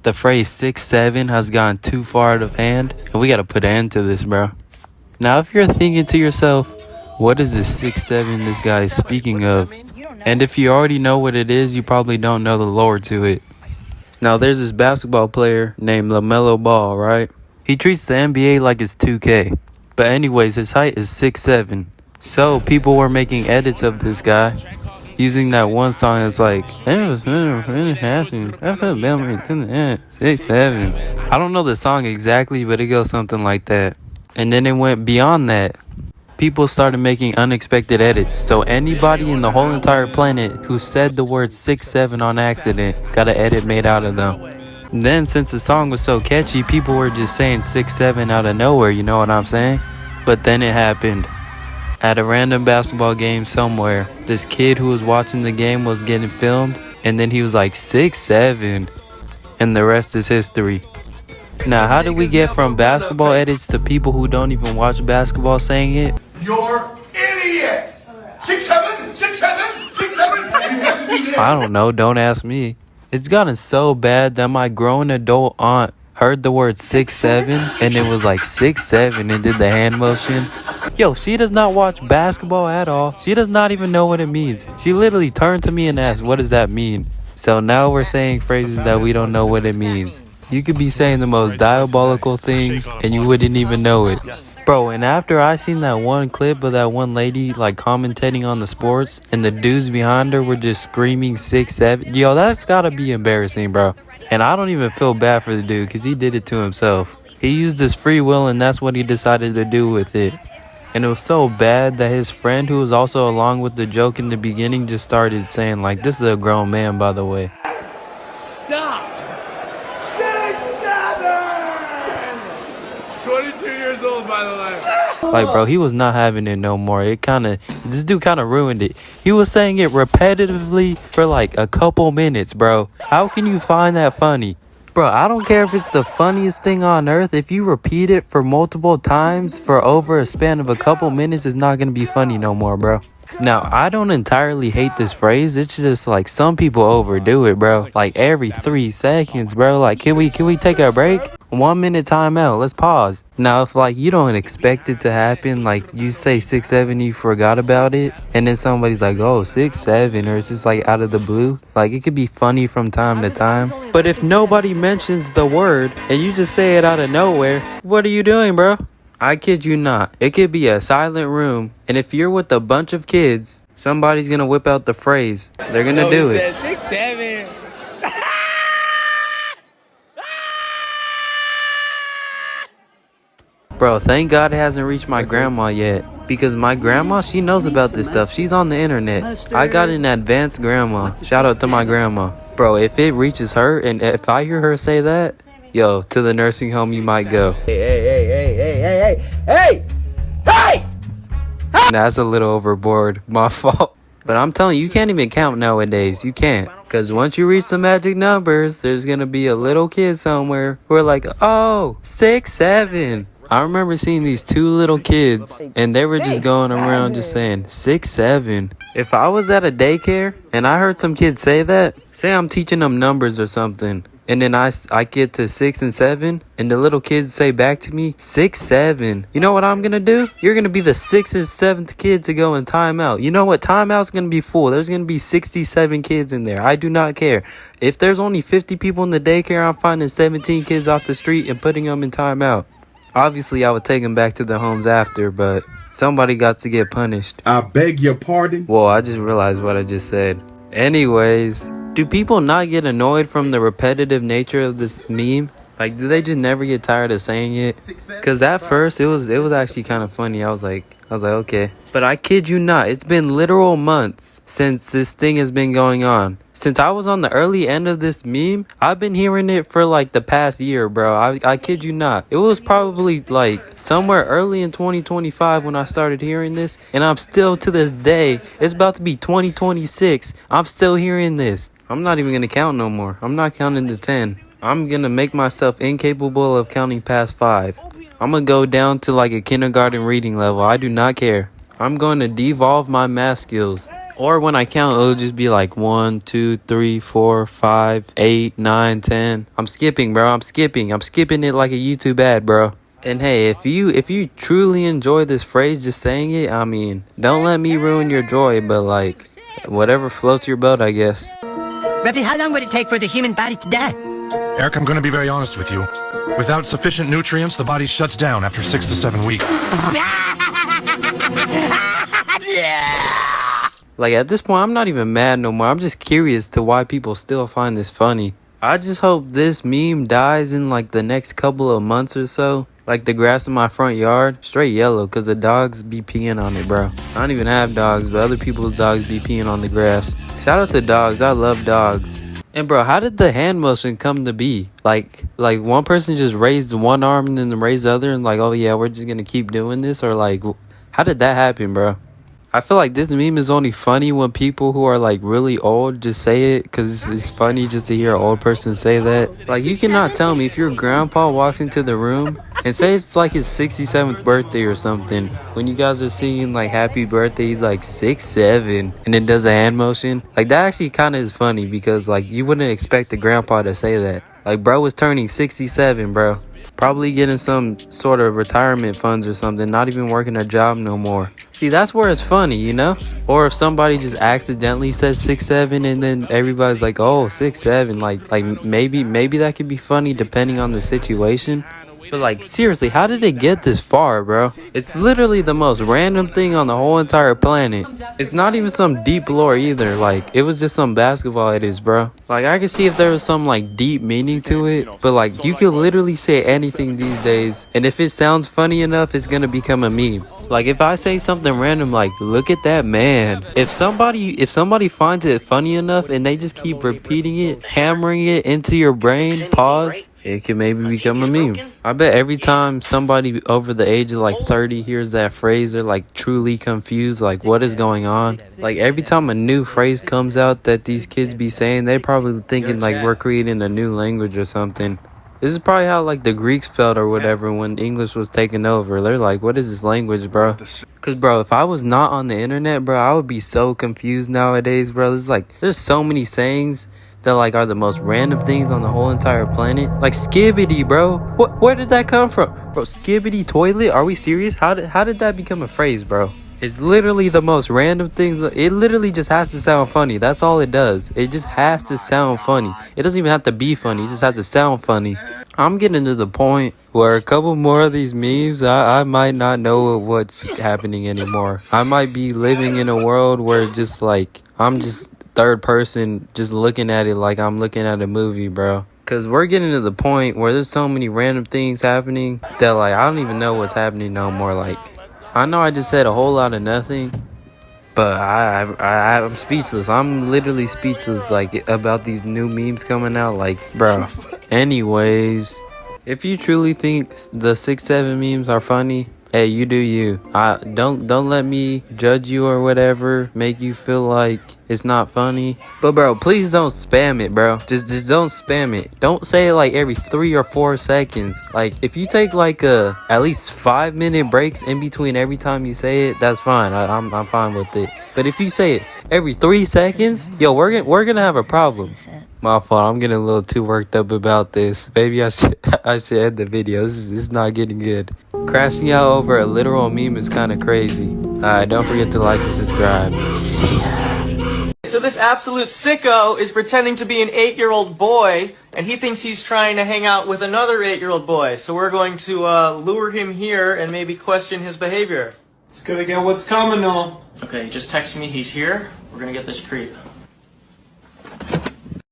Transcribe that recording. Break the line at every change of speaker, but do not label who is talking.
The phrase 6'7" has gone too far out of hand, and we gotta put an end to this, bro. Now, if you're thinking to yourself, what is this 6'7" this guy is speaking of? And if you already know what it is, you probably don't know the lore to it. Now, there's this basketball player named LaMelo Ball, right? He treats the NBA like it's 2K. But anyways, his height is 6'7". So, people were making edits of this guy using that one song that's like, 6'7". I don't know the song exactly, but it goes something like that. And then it went beyond that. People started making unexpected edits, so anybody in the whole entire planet who said the word 6'7" on accident got an edit made out of them. And then, since the song was so catchy, people were just saying 6'7" out of nowhere, you know what I'm saying? But then it happened. At a random basketball game somewhere, this kid who was watching the game was getting filmed, and then he was like 6'7", and the rest is history. Now, how did we get from basketball edits to people who don't even watch basketball saying it?
You're idiots! 6'7", 6'7", 6'7".
I don't know, don't ask me. It's gotten so bad that my grown adult aunt heard the word 6'7", and it was like 6'7", and did the hand motion. Yo, she does not watch basketball at all. She does not even know what it means. She literally turned to me and asked, what does that mean? So now we're saying phrases that we don't know what it means. You could be saying the most diabolical thing and you wouldn't even know it. Bro, and after I seen that one clip of that one lady like commentating on the sports and the dudes behind her were just screaming 6'7", yo, that's gotta be embarrassing, bro. And I don't even feel bad for the dude because he did it to himself. He used his free will and that's what he decided to do with it. And it was so bad that his friend, who was also along with the joke in the beginning, just started saying like, this is a grown man, by the way.
Stop! 6'7". 22 years old, by the way.
Like, bro, he was not having it no more. This dude kind of ruined it. He was saying it repetitively for like a couple minutes, bro. How can you find that funny? Bro, I don't care if it's the funniest thing on earth. If you repeat it for multiple times for over a span of a couple minutes, it's not going to be funny no more, bro. Now, I don't entirely hate this phrase. It's just like some people overdo it, bro. Like every 3 seconds, bro. Like, can we take a break? 1 minute timeout. Let's pause. Now, if like you don't expect it to happen, like you say 6'7", you forgot about it, and then somebody's like, oh, 6'7", or it's just like out of the blue. Like, it could be funny from time to time. But if nobody mentions the word and you just say it out of nowhere, what are you doing, bro? I kid you not. It could be a silent room, and if you're with a bunch of kids, somebody's gonna whip out the phrase. They're gonna do it.
6'7".
Bro, thank God it hasn't reached my grandma yet. Because my grandma, she knows about this stuff. She's on the internet. I got an advanced grandma. Shout out to my grandma. Bro, if it reaches her, and if I hear her say that, yo, to the nursing home you might go. Hey! That's a little overboard. My fault. But I'm telling you, you can't even count nowadays. You can't. Because once you reach the magic numbers, there's going to be a little kid somewhere who are like, oh, 6'7". I remember seeing these 2 little kids, and they were just going around just saying 6'7". If I was at a daycare and I heard some kids say that, say I'm teaching them numbers or something, and then I get to 6 and 7, and the little kids say back to me, 6'7". You know what I'm going to do? You're going to be the 6th and 7th kid to go in timeout. You know what? Timeout's going to be full. There's going to be 67 kids in there. I do not care. If there's only 50 people in the daycare, I'm finding 17 kids off the street and putting them in timeout. Obviously, I would take them back to their homes after, but somebody got to get punished.
I beg your pardon?
Whoa, I just realized what I just said. Anyways, do people not get annoyed from the repetitive nature of this meme? Like, do they just never get tired of saying it? Because at first, it was actually kind of funny. I was like, okay. But I kid you not, it's been literal months since this thing has been going on. Since I was on the early end of this meme, I've been hearing it for like the past year, bro. I kid you not. It was probably like somewhere early in 2025 when I started hearing this. And I'm still, to this day, it's about to be 2026. I'm still hearing this. I'm not even going to count no more. I'm not counting to 10. I'm going to make myself incapable of counting past 5. I'm going to go down to like a kindergarten reading level. I do not care. I'm going to devolve my math skills. Or when I count, it'll just be like 1, 2, 3, 4, 5, 8, 9, 10. I'm skipping, bro. I'm skipping it like a YouTube ad, bro. And hey, if you truly enjoy this phrase, just saying it, I mean, don't let me ruin your joy, but like, whatever floats your boat, I guess.
Rebbe, how long would it take for the human body to die?
Eric, I'm going to be very honest with you. Without sufficient nutrients, the body shuts down after 6 to 7 weeks.
Like, at this point, I'm not even mad no more. I'm just curious to why people still find this funny. I just hope this meme dies in like the next couple of months or so. Like the grass in my front yard, straight yellow, because the dogs be peeing on it, bro. I don't even have dogs, but other people's dogs be peeing on the grass. Shout out to dogs. I love dogs. And bro, how did the hand motion come to be? Like one person just raised one arm and then raised the other and like, oh yeah, we're just gonna keep doing this? Or like, how did that happen, bro? I feel like this meme is only funny when people who are like really old just say it, because it's funny just to hear an old person say that. Like, you cannot tell me if your grandpa walks into the room and say it's like his 67th birthday or something, when you guys are singing like happy birthday, he's like 6'7", and then does a hand motion. Like, that actually kind of is funny, because like you wouldn't expect the grandpa to say that. Like, bro was turning 67, bro. Probably getting some sort of retirement funds or something, not even working a job no more. See, that's where it's funny, you know? Or if somebody just accidentally says 6'7", and then everybody's like, oh, 6'7", like maybe that could be funny depending on the situation. But like, seriously, how did it get this far, bro? It's literally the most random thing on the whole entire planet. It's not even some deep lore either. Like, it was just some basketball it is, bro. Like, I could see if there was some like deep meaning to it, but like, you can literally say anything these days, and if it sounds funny enough, it's gonna become a meme. Like, if I say something random like, look at that man, if somebody finds it funny enough and they just keep repeating it, hammering it into your brain, pause, it can maybe become a meme. I bet every time somebody over the age of like 30 hears that phrase, they're like truly confused, like, what is going on? Like, every time a new phrase comes out that these kids be saying, they probably thinking like we're creating a new language or something. This is probably how like the Greeks felt or whatever when English was taking over. They're like, what is this language, bro? Cause bro, if I was not on the internet, bro, I would be so confused nowadays, bro. There's so many sayings that like are the most random things on the whole entire planet. Like skibbity, bro. Where did that come from? Bro, skibbity toilet? Are we serious? How did that become a phrase, bro? It's literally the most random things. It literally just has to sound funny. That's all it does. It just has to sound funny. It doesn't even have to be funny. It just has to sound funny. I'm getting to the point where a couple more of these memes, I might not know what's happening anymore. I might be living in a world where just like, I'm just third person just looking at it like I'm looking at a movie, bro. Cause we're getting to the point where there's so many random things happening that like I don't even know what's happening no more. Like, I know I just said a whole lot of nothing, but I'm speechless. I'm literally speechless, like, about these new memes coming out. Like, bro. Anyways, if you truly think the 6'7" memes are funny, hey, you do you. Don't let me judge you or whatever, make you feel like it's not funny. But bro, please don't spam it, bro. Just don't spam it. Don't say it like every 3 or 4 seconds. Like, if you take like at least 5-minute breaks in between every time you say it, that's fine. I'm fine with it. But if you say it every 3 seconds, yo, we're gonna have a problem. My fault. I'm getting a little too worked up about this. Maybe I should end the video. This is not getting good. Crashing out over a literal meme is kind of crazy. Alright, don't forget to like and subscribe. See ya.
So this absolute sicko is pretending to be an 8-year-old boy, and he thinks he's trying to hang out with another 8-year-old boy. So we're going to lure him here and maybe question his behavior.
It's gonna get what's coming, though.
Okay, just text me he's here. We're gonna get this creep.